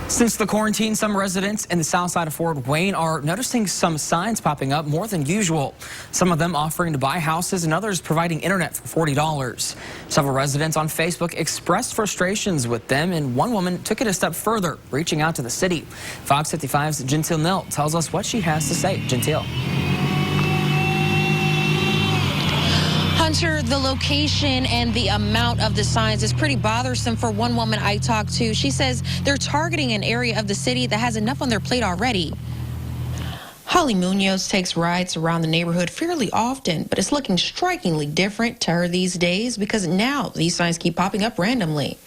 Since the quarantine, some residents in the south side of Fort Wayne are noticing some signs popping up more than usual. Some of them offering to buy houses and others providing internet for $40. Several residents on Facebook expressed frustrations with them, and one woman took it a step further, reaching out to the city. Fox 55's Gentile Nill tells us what she has to say. Gentile. Hunter, the location and the amount of the signs is pretty bothersome for one woman I talked to. She says they're targeting an area of the city that has enough on their plate already. Holly Munoz takes rides around the neighborhood fairly often, but it's looking strikingly different to her these days because now these signs keep popping up randomly.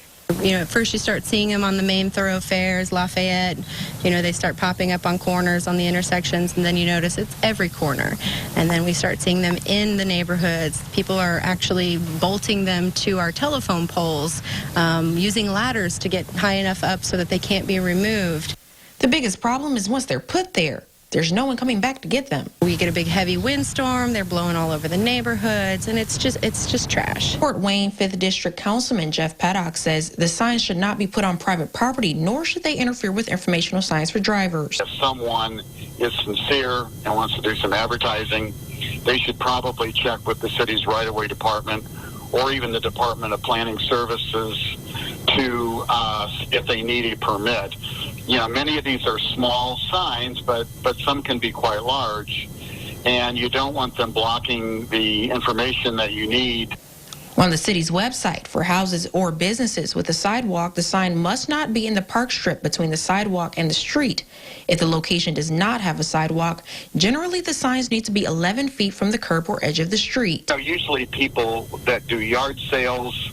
You know, at first you start seeing them on the main thoroughfares, Lafayette. You know, they start popping up on corners, on the intersections, and then you notice it's every corner. And then we start seeing them in the neighborhoods. People are actually bolting them to our telephone poles, using ladders to get high enough up so that they can't be removed. The biggest problem is once they're put there, there's no one coming back to get them. We get a big heavy windstorm, they're blowing all over the neighborhoods, and it's just trash. Fort Wayne 5th District Councilman Jeff Paddock says the signs should not be put on private property, nor should they interfere with informational signs for drivers. If someone is sincere and wants to do some advertising, they should probably check with the city's right-of-way department or even the Department of Planning Services to if they need a permit. You know, many of these are small signs, but some can be quite large, and you don't want them blocking the information that you need. On the city's website, for houses or businesses with a sidewalk, the sign must not be in the park strip between the sidewalk and the street. If the location does not have a sidewalk, generally the signs need to be 11 feet from the curb or edge of the street. So usually people that do yard sales,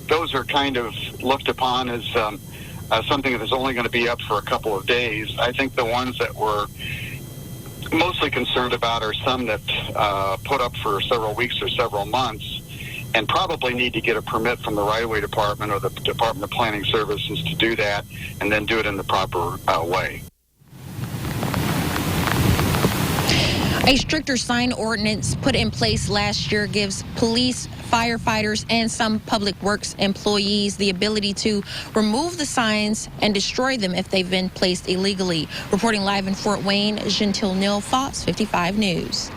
those are kind of looked upon as something that is only going to be up for a couple of days. I think the ones that we're mostly concerned about are some that put up for several weeks or several months and probably need to get a permit from the right-of-way department or the Department of Planning Services to do that and then do it in the proper way. A stricter sign ordinance put in place last year gives police, firefighters, and some public works employees the ability to remove the signs and destroy them if they've been placed illegally. Reporting live in Fort Wayne, Gentile Nill, Fox 55 News.